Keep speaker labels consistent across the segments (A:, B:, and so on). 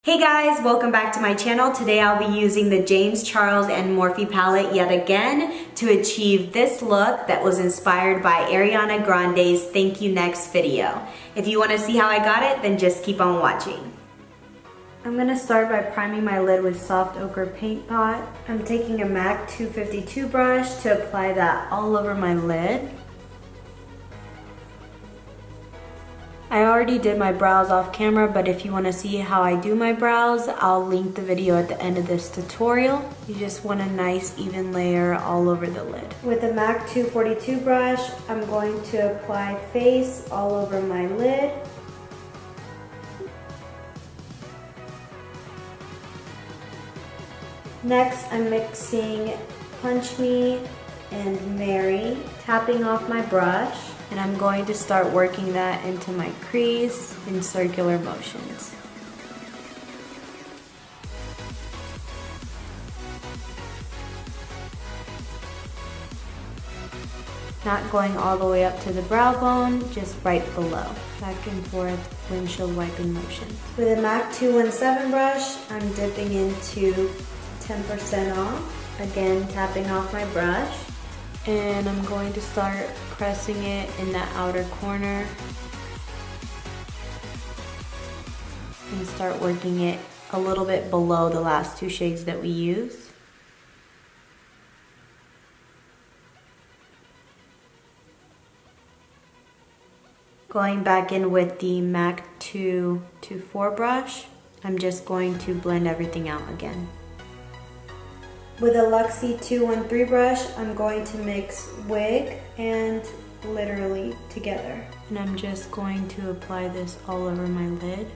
A: Hey guys, welcome back to my channel. Today I'll be using the Charles X Morphe palette yet again to achieve this look that was inspired by Ariana Grande's Thank You Next video. If you want to see how I got it, then just keep on watching. I'm going to start by priming my lid with soft ochre paint pot. I'm taking a MAC 252 brush to apply that all over my lid. I already did my brows off camera, but if you want to see how I do my brows, I'll link the video at the end of this tutorial. You just want a nice even layer all over the lid. With a MAC 242 brush, I'm going to apply face all over my lid. Next, I'm mixing Punch Me and Mary, tapping off my brush. And I'm going to start working that into my crease in circular motions. Not going all the way up to the brow bone, just right below. Back and forth windshield wiping motion. With a MAC 217 brush, I'm dipping into 10% off. Again, tapping off my brush. And I'm going to start pressing it in that outer corner and start working it a little bit below the last two shades that we used. Going back in with the MAC 224 brush, I'm just going to blend everything out again. With a Luxie 213 brush, I'm going to mix wig and literally together. And I'm just going to apply this all over my lid.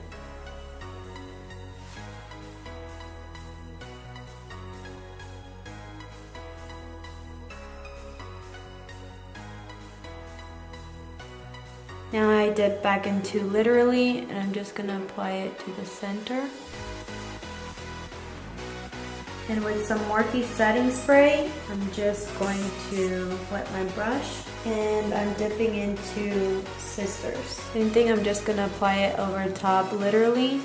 A: Now I dip back into literally, and I'm just gonna apply it to the center. And with some Morphe setting spray, I'm just going to wet my brush and I'm dipping into Sisters. Same thing, I'm just gonna apply it over top literally.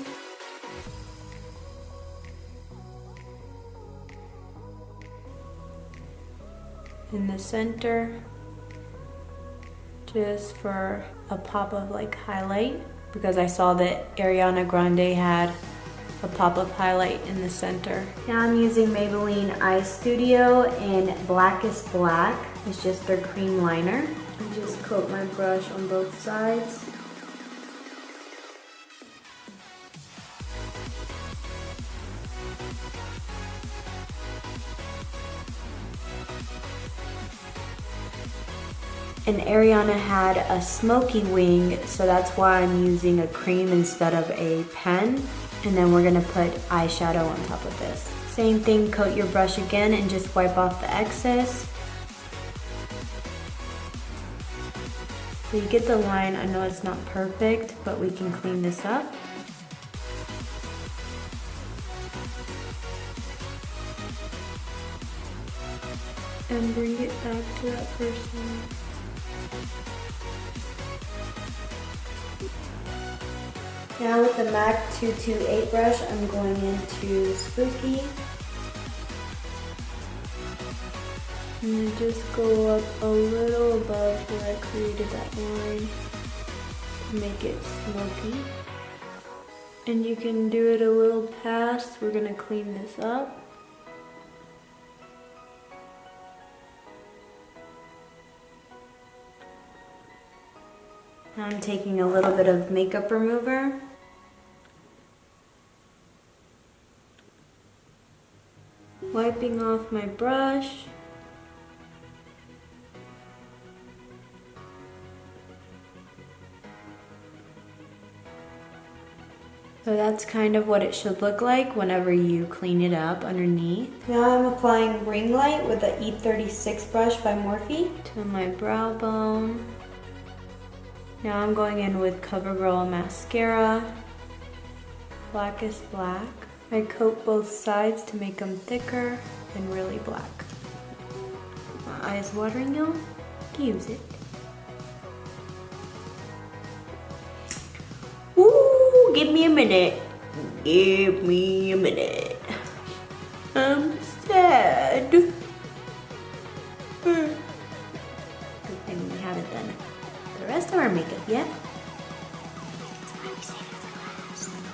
A: In the center, just for a pop of like highlight, because I saw that Ariana Grande had a pop-up highlight in the center. Now I'm using Maybeline Eye Studio in Blackest Black. It's just their cream liner. I just coat my brush on both sides. And Ariana had a smoky wing, so that's why I'm using a cream instead of a pen. And then we're gonna put eyeshadow on top of this. Same thing, coat your brush again and just wipe off the excess. So you get the line. I know it's not perfect, but we can clean this up. And bring it back to that first line. Now with the MAC 228 brush, I'm going into Spooky. And I just go up a little above where I created that line to make it smoky. And you can do it a little past. We're gonna clean this up. Now I'm taking a little bit of makeup remover. Wiping off my brush. So that's kind of what it should look like whenever you clean it up underneath. Now I'm applying Ringlight with the E36 brush by Morphe to my brow bone. Now I'm going in with Covergirl mascara, Blackest Black. I coat both sides to make them thicker and really black. My eyes watering, y'all? Use it. Ooh, give me a minute. Give me a minute. I'm sad. Good thing we haven't done the rest of our makeup yet.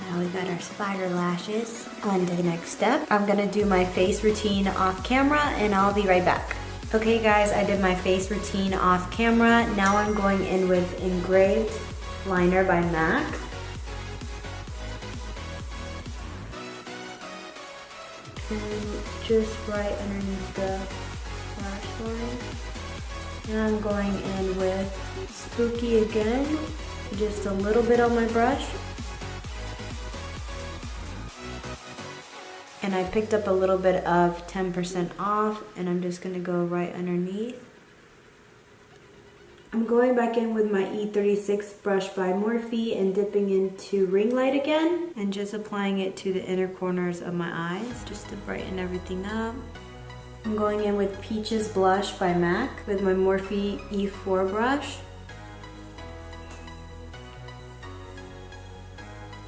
A: Now we got our spider lashes. On to the next step. I'm gonna do my face routine off camera and I'll be right back. Okay guys, I did my face routine off camera. Now I'm going in with Engraved Liner by MAC. And just right underneath the lash line. And I'm going in with Spooky again, just a little bit on my brush. And I picked up a little bit of 10% off and I'm just gonna go right underneath. I'm going back in with my E36 brush by Morphe and dipping into Ringlight again and just applying it to the inner corners of my eyes just to brighten everything up. I'm going in with Peaches Blush by MAC with my Morphe E4 brush.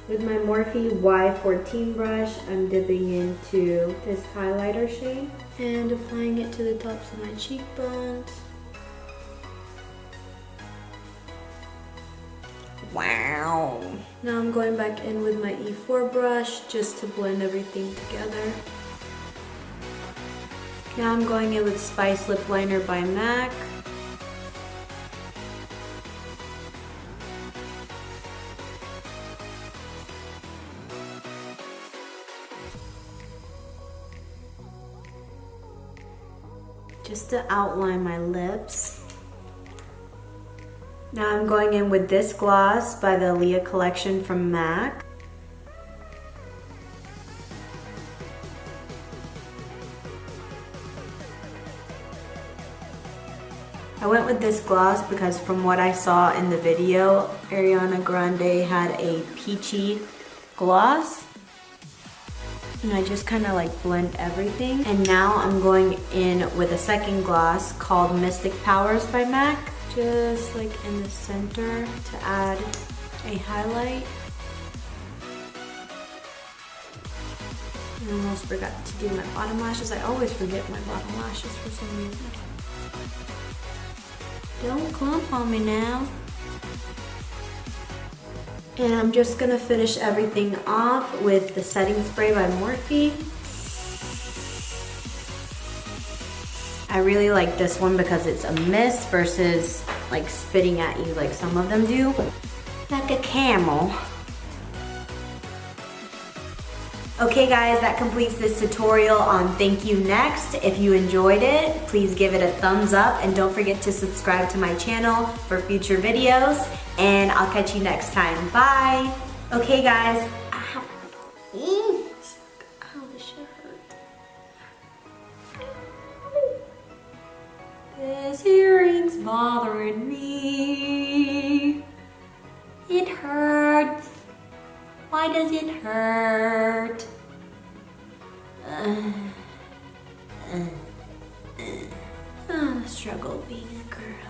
A: With my Morphe Y14 brush, I'm dipping into this highlighter shade and applying it to the tops of my cheekbones. Wow! Now I'm going back in with my E4 brush just to blend everything together. Now I'm going in with Spice Lip Liner by MAC. Just to outline my lips. Now I'm going in with this gloss by the Aaliyah collection from MAC. I went with this gloss because from what I saw in the video, Ariana Grande had a peachy gloss. And I just kind of like blend everything. And now I'm going in with a second gloss called Mystic Powers by MAC. Just like in the center to add a highlight. I almost forgot to do my bottom lashes. I always forget my bottom lashes for some reason. Don't clump on me now. And I'm just gonna finish everything off with the setting spray by Morphe. I really like this one because it's a mist versus like spitting at you like some of them do. Like a camel. Okay guys, that completes this tutorial on Thank You Next. If you enjoyed it, please give it a thumbs up and don't forget to subscribe to my channel for future videos. And I'll catch you next time. Bye. Okay guys, ow, this shit hurt. This earring's bothering me. It hurts. Why does it hurt? The struggle of being a girl.